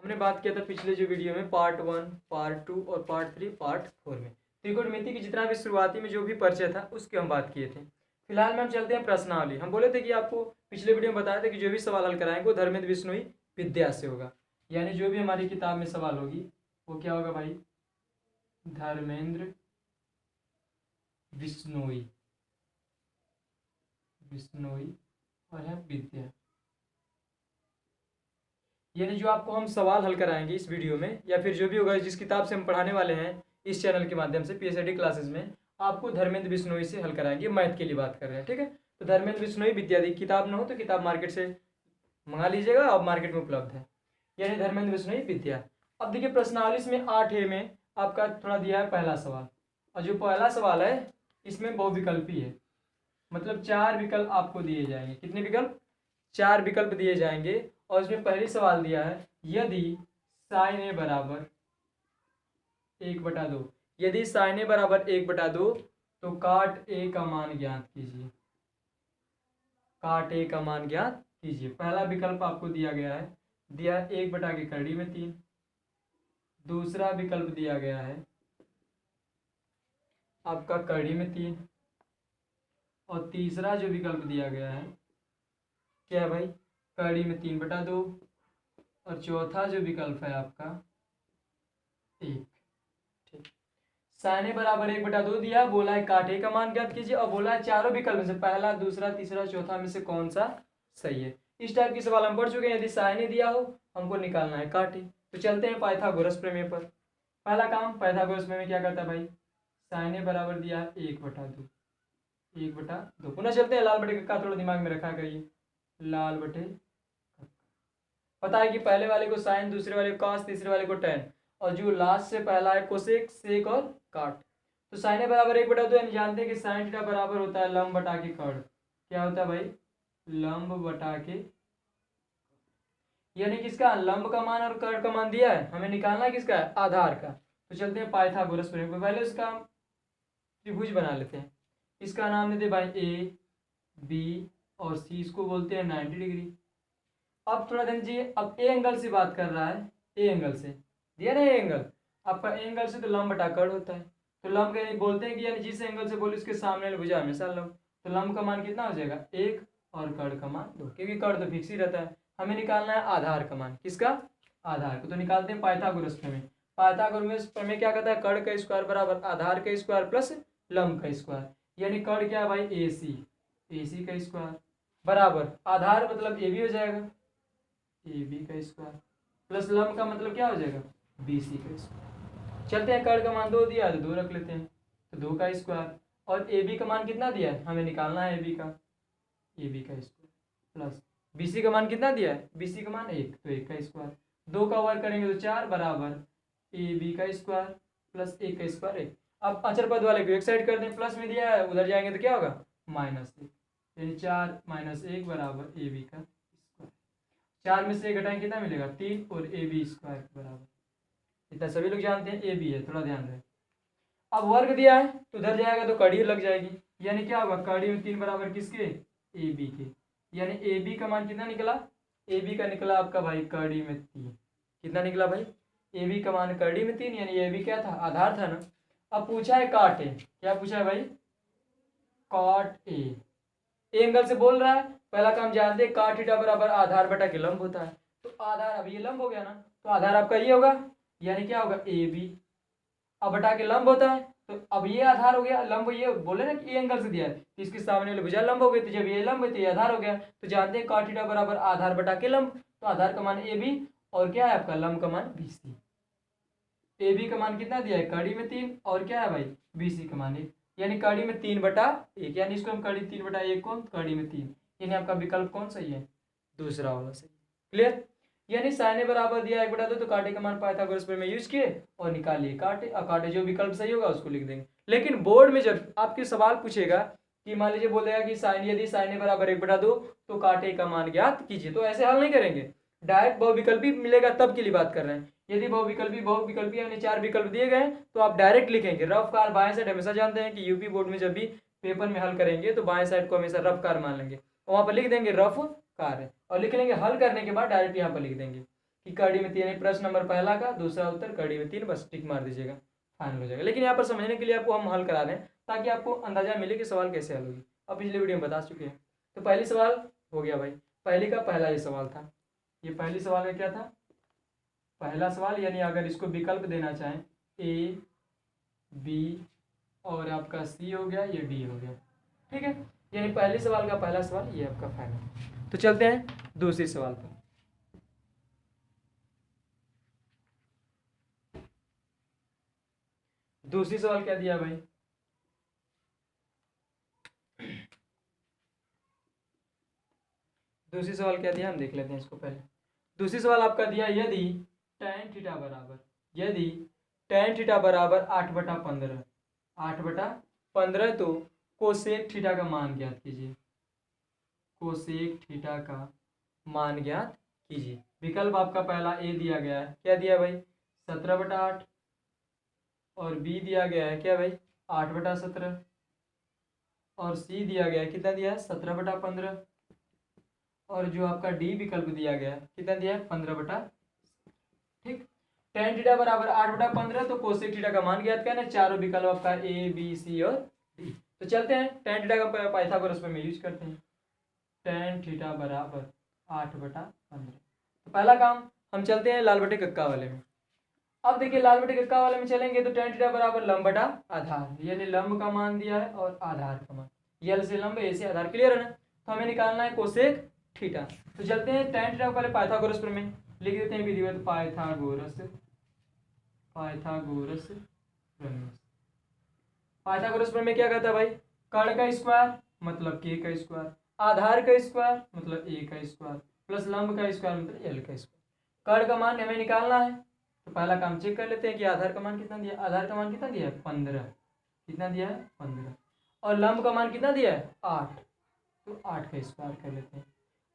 हमने बात किया था पिछले जो वीडियो में पार्ट 1, पार्ट 2 और पार्ट 3, पार्ट 4 में त्रिकोणमिति की जितना भी शुरुआती में जो भी परिचय था उसकी हम बात किए थे। फिलहाल में हम चलते हैं प्रश्नावली। हम बोले थे कि आपको पिछले वीडियो में बताया था कि जो भी सवाल हल कराएंगे वो धर्मेंद्र बिश्नोई विद्या से होगा, यानी जो भी हमारी किताब में सवाल होगी वो क्या होगा भाई, धर्मेंद्र बिश्नोई और है विद्या। यानी जो आपको हम सवाल हल कराएंगे इस वीडियो में या फिर जो भी होगा जिस किताब से हम पढ़ाने वाले हैं इस चैनल के माध्यम से पीएचडी क्लासेस में, आपको धर्मेंद्र बिश्नोई से हल कराएंगे। मैथ के लिए बात कर रहे हैं, ठीक है। तो धर्मेंद्र बिश्नोई विद्या, किताब ना हो तो किताब मार्केट से मंगा लीजिएगा, अब मार्केट में उपलब्ध है। यानी धर्मेंद्र बिश्नोई विद्या। अब देखिए प्रश्नावली में 8 में आपका थोड़ा दिया है पहला सवाल, और जो पहला सवाल है इसमें बहुविकल्पी है, मतलब 4 विकल्प आपको दिए जाएंगे। कितने विकल्प? 4 विकल्प दिए जाएंगे। और इसमें पहली सवाल दिया है यदि साइन ए बराबर 1/2, यदि साइन ए बराबर 1/2 तो काट ए का मान ज्ञात कीजिए। काट ए का मान ज्ञात कीजिए। पहला विकल्प आपको दिया गया है, दिया 1/3। दूसरा विकल्प दिया गया है आपका कड़ी में 3। और तीसरा जो विकल्प दिया गया है क्या है भाई, कड़ी में 3/2। और चौथा जो विकल्प है आपका 1। ठीक, साइन ए बराबर 1/2 दिया, बोला है काटे का मान ज्ञात कीजिए, और बोला है चारों विकल्प में से पहला, दूसरा, तीसरा, चौथा में से कौन सा सही है। इस टाइप की सवाल हम पढ़ चुके हैं। यदि साइन ए दिया हो हमको निकालना है काटे। तो चलते हैं पाइथागोरस प्रमेय पर। पहला काम, पाइथागोरस प्रमेय क्या करता है भाई, साइन ए बराबर दिया है 1/2। 1/2 पुनः चलते हैं लाल बटे कक्का, थोड़ा दिमाग में रखा करिए, लाल बटे पता है कि पहले वाले को साइन, दूसरे वाले को कॉस, तीसरे वाले को टेन, और जो लास्ट से पहला है कोसेक, सेक और काट। तो साइन ए बराबर 1/2 यानी जानते हैं कि साइन थीटा बराबर होता है लंब बटा के कर्ण। क्या होता है भाई, लंब बटा के, यानी किसका, लंब का मान और कर्ण का मान दिया है, हमें निकालना है किसका, आधार का। तो चलते हैं पाइथागोरस प्रमेय। पहले उसका त्रिभुज बना लेते हैं। इसका नाम देते भाई ए, बी और सी, इसको बोलते हैं 90 डिग्री। अब थोड़ा ध्यान दीजिए, अब ए एंगल से बात कर रहा है, ए एंगल से दिया ना, ए एंगल आपका ए एंगल से तो लंब बटा कर्ण होता है। तो लंब के बोलते हैं कि यानी जिस एंगल से बोले उसके सामने वाली भुजा हमेशा लंब। तो लंब का मान कितना हो जाएगा 1 और कर्ण का मान 2, क्योंकि कर्ण तो फिक्स ही रहता है। हमें निकालना है आधार का मान, किसका, आधार को। तो निकालते हैं पाइथागोरस प्रमेय। पाइथागोरस प्रमेय क्या कहता है, कर्ण का स्क्वायर बराबर आधार का स्क्वायर प्लस लंब का स्क्वायर। यानी कर्ण क्या है भाई, AC, AC का स्क्वायर बराबर आधार मतलब AB हो जाएगा, AB का स्क्वायर प्लस लंब का मतलब क्या हो जाएगा, BC का स्क्वायर। चलते हैं, कर्ण का मान 2 दिया है तो 2 रख लेते हैं, तो 2 का स्क्वायर। और AB का मान कितना दिया है, हमें निकालना है AB का, AB का स्क्वायर प्लस BC का मान कितना दिया है, BC का मान 1, तो 1 का स्क्वायर। 2 का वर्ग करेंगे तो 4 बराबर AB का स्क्वायर प्लस 1 का स्क्वायर 1। अब अचर पद वाले को एक साइड कर दें, प्लस में दिया है, उधर जाएंगे तो क्या होगा, -1, यानी 4 - 1 बराबर AB का स्क्वायर। 4 में से 1 घटाएं कितना मिलेगा, 3, और AB स्क्वायर के बराबर। इतना सभी लोग जानते हैं AB है, थोड़ा ध्यान रहे। अब वर्ग दिया है तो उधर जाएगा तो कड़ी लग जाएगी, यानी क्या होगा, कड़ी में 3 बराबर किसके, AB के। यानी AB का मान कितना निकला, AB का निकला आपका भाई कड़ी में 3। कितना निकला भाई, AB का मान कड़ी में 3, यानी AB क्या था, आधार था ना। अब पूछा है काट ए, क्या पूछा है भाई, काट ए एंगल से बोल रहा है। पहला काम जानते हैं, काट थीटा बराबर आधार बटा के लंब होता है। तो आधार, अब ये लंब हो गया ना, तो आधार आपका ये होगा, यानी क्या होगा AB, अब बटा के लंब होता है, तो अब ये आधार हो गया, लंब ये बोले ना कि ये एंगल से दिया है, तो इसके सामने वाली भुजा लंब हो गई, तो जब ये लंब है तो ये आधार हो गया। तो जानते हैं काट थीटा बराबर आधार बटा के लंब, तो आधार का मान AB और क्या है आपका लंब का मान BC। AB का मान कितना दिया है, कड़ी में 3, और क्या है भाई BC का मान 1, यानी कड़ी में 3/1, यानी इसको हम कड़ी 3/1 को कड़ी में 3, यानी आपका विकल्प कौन सही है, दूसरा वाला सही। क्लियर, यानी साइन ए बराबर दिया 1/2, तो काटे का मान पाइथागोरस प्रमेय यूज किए और निकालिए काटे, और काटे जो विकल्प सही होगा उसको लिख देंगे। लेकिन बोर्ड में जब आपके सवाल पूछेगा कि मान लीजिए बोलेगा कि साइन, यदि साइन ए बराबर 1/2 तो काटे का मान ज्ञात कीजिए, तो ऐसे हल नहीं करेंगे, डायरेक्ट बहुविकल्पी मिलेगा तब के लिए बात कर रहे हैं। यदि बहुविकल्पी यानी 4 विकल्प दिए गए तो आप डायरेक्ट लिखेंगे। रफ कार बाएं साइड, हमेशा जानते हैं कि यूपी बोर्ड में जब भी पेपर में हल करेंगे तो बाएं साइड को हमेशा रफ कार मान लेंगे, वहां पर लिख देंगे रफ कार है, और लिख लेंगे हल करने के बाद डायरेक्ट यहाँ पर लिख देंगे। कि कड़ी में 3 प्रश्न नंबर पहला का दूसरा उत्तर कड़ी में 3, बस टिक मार दीजिएगा, फाइनल हो जाएगा। लेकिन यहाँ पर समझने के लिए आपको हम हल करा रहे हैं ताकि आपको अंदाजा मिले कि सवाल कैसे हल होगी। अब पिछले वीडियो में बता चुके हैं। तो पहली सवाल हो गया भाई, पहली का पहला ये सवाल था। ये पहली सवाल में क्या था, पहला सवाल, यानी अगर इसको विकल्प देना चाहें ए बी और आपका सी हो गया, ये डी हो गया, ठीक है। यानी पहले सवाल का पहला सवाल ये आपका फाइनल। तो चलते हैं दूसरी सवाल पर। दूसरी सवाल क्या दिया भाई, दूसरी सवाल क्या दिया हम देख लेते हैं इसको पहले। दूसरी सवाल आपका दिया यदि tan थीटा बराबर, यदि tan थीटा बराबर 8/15, 8/15 तो कोसेक थीटा का मान ज्ञात कीजिए, कोसेक थीटा का मान ज्ञात कीजिए। विकल्प आपका पहला ए दिया गया है, क्या दिया भाई 17/8, और बी दिया गया है क्या भाई 8/17, और सी दिया गया है कितना दिया है 17/15, और जो आपका डी विकल्प दिया गया है कितना दिया है 15/, ठीक। tan थीटा बराबर 8/15 तो कोसेक थीटा का मान ज्ञात करना है। चारों विकल्प आपका ए बी सी और डी। तो चलते हैं tan थीटा का पाइथागोरस में यूज करते हैं। tan थीटा बराबर 8/15। तो पहला काम हम चलते हैं लाल बटे कक्का वाले में। अब देखिए लाल बटे कक्का वाले में चलेंगे तो tan थीटा बराबर लंब बटा आधार, यानी लंब का मान दिया है और आधार का मान, यल से लंब ए से आधार, क्लियर है ना। तो हमें निकालना है कोसेक थीटा। तो चलते हैं tan थीटा को पहले पाइथागोरस प्रमेय लिख देते हैं, विधिवत पाइथागोरस प्रमेय। पाइथागोरस प्रमेय क्या कहता है भाई, कर्ण का स्क्वायर मतलब के का स्क्वायर, आधार का स्क्वायर मतलब ए का स्क्वायर, प्लस लंब का स्क्वायर मतलब एल का स्क्वायर। कर्ण का मान हमें निकालना है। तो पहला काम चेक कर लेते हैं कि आधार का मान कितना दिया, आधार का मान कितना दिया है 15, कितना दिया है 15, और लंब का मान कितना दिया है 8, तो 8 का स्क्वायर कर लेते हैं।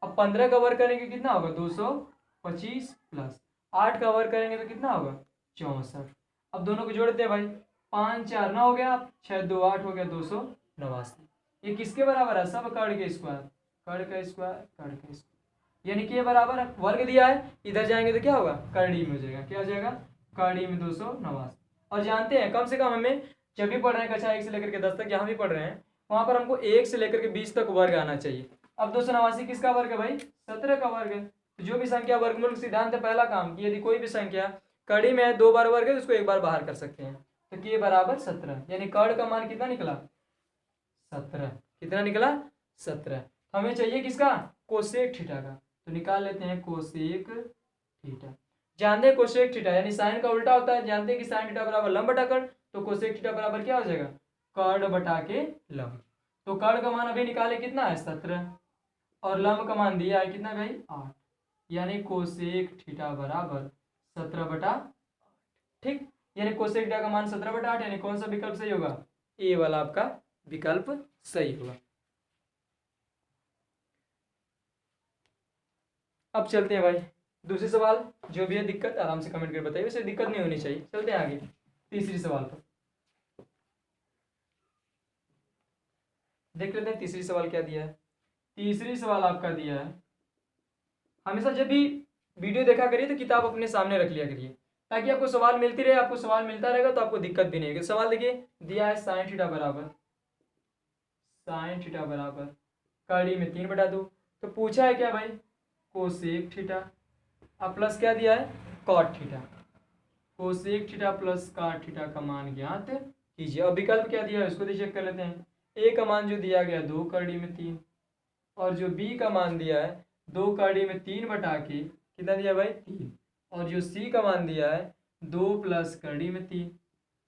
अब 15 का वर्ग करेंगे कितना होगा 225, प्लस 8 का वर्ग करेंगे तो कितना होगा 64। अब दोनों को जोड़ते हैं भाई, 5 4 9 हो गया, 6 2 8 हो गया 289। ये किसके बराबर है, सब कर्ण के स्क्वायर, कर्ण का स्क्वायर, कर्ण का स्क्वायर, यानी कि ये बराबर वर्ग दिया है, इधर जाएंगे तो क्या होगा कड़ी में हो जाएगा, क्या हो जाएगा कड़ी में 289। और जानते हैं कम से कम हमें जब भी पढ़ रहे हैं कक्षा 1 से लेकर के 10 तक, यहाँ भी पढ़ रहे हैं, वहां पर हमको 1 से लेकर के 20 तक वर्ग आना चाहिए। अब 289 किसका वर्ग है भाई 17 का वर्ग है। तो जो भी संख्या वर्गमूल सिद्धांत है, पहला काम कि यदि कोई भी संख्या कड़ी में है 2 बार वर्ग है तो उसको 1 बार बाहर कर सकते हैं। तो के बराबर 17, यानी कर्ण का मान कितना निकला 17, कितना निकला 17। हमें चाहिए किसका कोसेक थीटा का, तो निकाल लेते हैं कोसेक थीटा। जानते हैं कोसेक थीटा यानी साइन का उल्टा होता है, जानते हैं कि साइन थीटा बराबर लंब बटा कर्ण, तो कोसेक थीटा बराबर क्या हो जाएगा कर्ण बटा के लंब। तो कर्ण का मान अभी निकाले कितना है 17, और लंब का मान दिया है कितना भाई 8, यानी कोसेक थीटा बराबर 17/8, ठीक। यानी कोसेक थीटा का मान 17/8, यानी कौन सा विकल्प सही होगा, ए वाला आपका विकल्प सही होगा। अब चलते हैं भाई दूसरी सवाल, जो भी है दिक्कत आराम से कमेंट करके बताइए, वैसे दिक्कत नहीं होनी चाहिए। चलते हैं आगे तीसरी सवाल पर, देख लेते हैं तीसरी सवाल क्या दिया है। तीसरी सवाल आपका दिया है, हमेशा जब भी वीडियो देखा करिए तो किताब अपने सामने रख लिया करिए, ताकि आपको सवाल मिलती रहे, आपको सवाल मिलता रहेगा तो आपको दिक्कत भी नहीं होगी। सवाल देखिए दिया है साइन थीटा बराबर कड़ी में 3/2, तो पूछा है क्या भाई कोसेक थीटा, अब प्लस क्या दिया है cot theta, cosec theta plus cot theta का मान ज्ञात कीजिए। अब विकल्प क्या दिया है उसको चेक कर लेते हैं। ए का मान जो दिया गया 2 कड़ी में 3, और जो बी का मान दिया है 2 कड़ी में 3 बटा के कितना दिया भाई 3, और जो सी का मान दिया है 2 प्लस कड़ी में 3,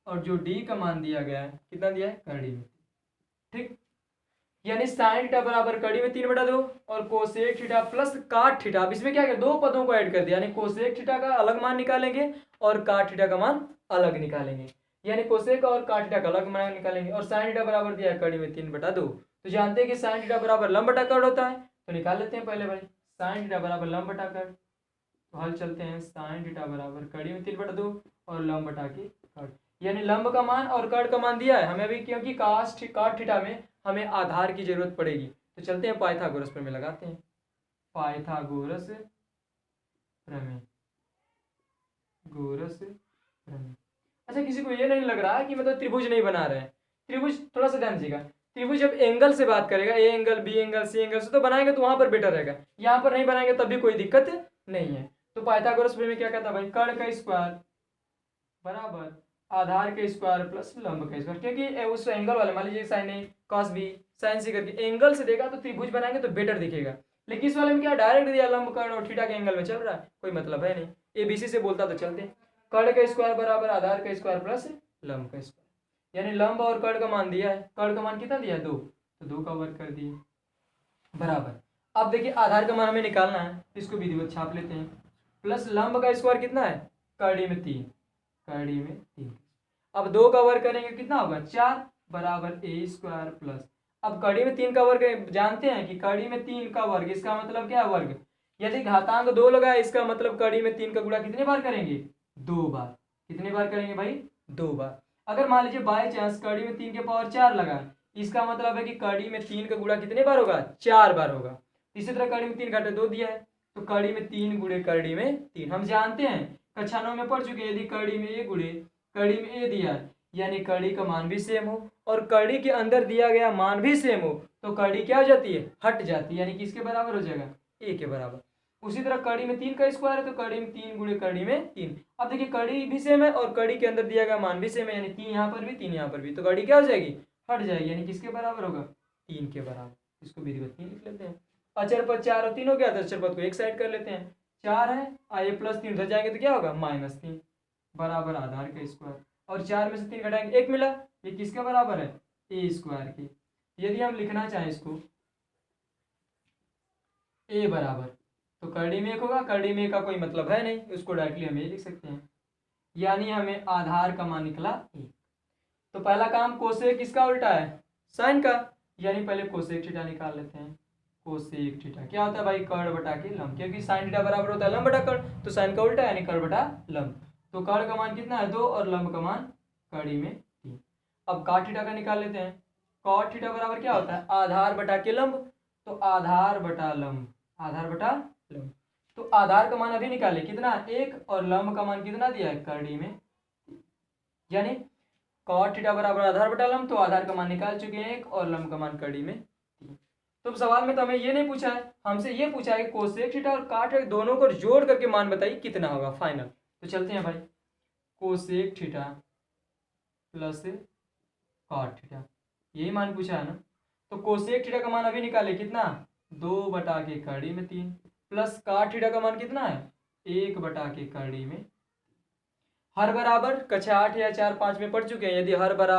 और जो डी का मान दिया गया है कितना दिया है कड़ी में 3, ठीक। यानी साइन थीटा बराबर कड़ी में 3/2 और कोसेक थीटा प्लस काट थीटा। अब इसमें क्या है दो पदों को ऐड कर दिया, यानी कोसेक थीटा का अलग मान निकालेंगे और काट थीटा का मान अलग निकालेंगे, यानी कोसेक और काट थीटा का अलग मान निकालेंगे। और साइन थीटा बराबर दिया है कड़ी में 3/2, तो जानते हैं कि साइन थीटा बराबर लंब बटा कर्ण होता है, तो निकाल लेते हैं पहले भाई साइन थीटा बराबर लंब बटा कर्ण। तो हल चलते हैं, साइन थीटा बराबर कड़ी में 3/2 और लंब बटा के कर्ण, यानी लंब का मान और कर्ण का मान दिया है हमें अभी, क्योंकि काट थीटा में हमें आधार की जरूरत पड़ेगी। तो चलते हैं पाइथागोरस प्रमेय लगाते हैं, पाइथागोरस प्रमेय। प्लस अच्छा, किसी को ये नहीं लग रहा है कि मतलब त्रिभुज नहीं बना रहे हैं? त्रिभुज थोड़ा सा ध्यान दीजिएगा, त्रिभुज जब एंगल से बात करेगा, A angle, B angle, C angle से तो बनाएंगे तो वहां पर बेटर रहेगा, यहाँ पर नहीं बनाएंगे तब भी कोई दिक्कत नहीं है। तो पाइथागोरस में क्या कहता है भाई, कर्ण का स्क्वायर बराबर आधार के स्क्वायर प्लस लंब का स्क्वायर, क्योंकि उस एंगल वाले मान लीजिए साइन ए कॉस बी साइन सी करके एंगल से देगा तो त्रिभुज बनाएंगे तो बेटर दिखेगा। लेकिन इस वाले में क्या डायरेक्ट दिया, लंब कर्ण और थीटा के एंगल में चल रहा है, कोई मतलब है नहीं। एबीसी से बोलता तो चलते, कर्ण का स्क्वायर बराबर आधार का स्क्वायर प्लस लंब का स्क्वायर, यानी लंब और कर्ण का मान दिया है, कर्ण का मान कितना दिया है 2, तो 2 का वर्ग कर दिए बराबर। अब देखिए आधार का मान हमें निकालना है, इसको विधिवत छाप लेते हैं, प्लस लंब का स्क्वायर कितना है, कड़ी में 3, कड़ी में 3। अब 2 का वर्ग करेंगे कितना होगा 4 बराबर ए स्क्वायर प्लस, अब कड़ी में 3 का वर्ग जानते हैं कि कड़ी में 3 का वर्ग, इसका मतलब क्या है वर्ग, यदि घातांक 2 लगा इसका मतलब कड़ी में 3 का गुणा कितने बार करेंगे, 2 बार। कितने बार करेंगे भाई, 2 बार। अगर मान लीजिए बाय चांस कड़ी में 3 के पावर 4 लगा, इसका मतलब है कि कड़ी में 3 का गुणा कितने बार होगा, 4 बार होगा। इसी तरह कड़ी में 3 घाटे 2 दिया है, तो कड़ी में 3 गुणे कड़ी में 3, हम जानते हैं कक्षा 9 में पढ़ चुके हैं, यदि कड़ी में ए गुणे कड़ी में ए दिया है यानी कड़ी का मान भी सेम हो और कड़ी के अंदर दिया गया मान भी सेम हो, तो कड़ी क्या हो जाती है, हट जाती है, यानी किसके बराबर हो जाएगा, ए के बराबर। उसी तरह कड़ी में 3 का स्क्वायर है तो कड़ी में 3 गुणे कड़ी में 3। अब देखिए कड़ी भी सेम है और कड़ी के अंदर दिया गया मान भी सेम है, यानी 3 यहाँ पर भी 3 यहाँ पर भी, तो कड़ी क्या हो जाएगी, हट जाएगी, यानी किसके बराबर होगा, 3 के बराबर। इसको विधिवत 3 लिख लेते हैं। अचर पद 4 और 3 हो गया, तो अचर पद को एक साइड कर लेते हैं, 4 है आइए प्लस 3 उधर जाएंगे तो क्या होगा -3 बराबर आधार का स्क्वायर, और 4 में से 3 घटाएंगे 1 मिला, ये किसके बराबर है, ए स्क्वायर के। यदि हम लिखना चाहें इसको ए बराबर, तो कड़ी में 1 होगा, कड़ी में का कोई मतलब है नहीं, उसको डायरेक्टली हम ये लिख सकते हैं, यानी हमें आधार का मान निकला 1। तो पहला काम कोसेक किसका उल्टा है, साइन का, यानी पहले कोसेक थीटा निकाल लेते हैं। कोसेक थीटा क्या होता है भाई, कर्ण बटा के लंब, क्योंकि साइन थीटा बराबर होता है लंब बटा कर्ण, तो साइन का उल्टा यानी कर्ण बटा लंब। तो कर्ण का मान कितना है 2 और लंब का मान कड़ी में 3। अब कॉट थीटा का निकाल लेते हैं, कॉट थीटा बराबर क्या होता है, आधार बटा के लंब, तो आधार बटा लंब, आधार बटा लंब। तो आधार का मान अभी निकाले कितना 1 और लंब का मान कितना दिया है कड़ी में, यानी कॉट थीटा बराबर आधार बटा लंब, तो आधार का मान निकाल चुके हैं 1 और लंब का मान कड़ी में 3। तो सवाल में तो हमें ये नहीं पूछा है, हमसे ये पूछा है कि कोसेक थीटा और कॉट थीटा दोनों को जोड़ करके मान बताइए कितना होगा फाइनल। तो चलते हैं भाई, cosec theta plus cot theta, यही मान पूछा है ना, तो कोसेक थीटा का मान अभी निकाले कितना 2 बटा के कड़ी में 3 प्लस कॉट थीटा का मान कितना है 1 बटा के कड़ी में। हर बराबर कक्षा 8 या 4 5 में पढ़ चुके हैं, यदि हर बराबर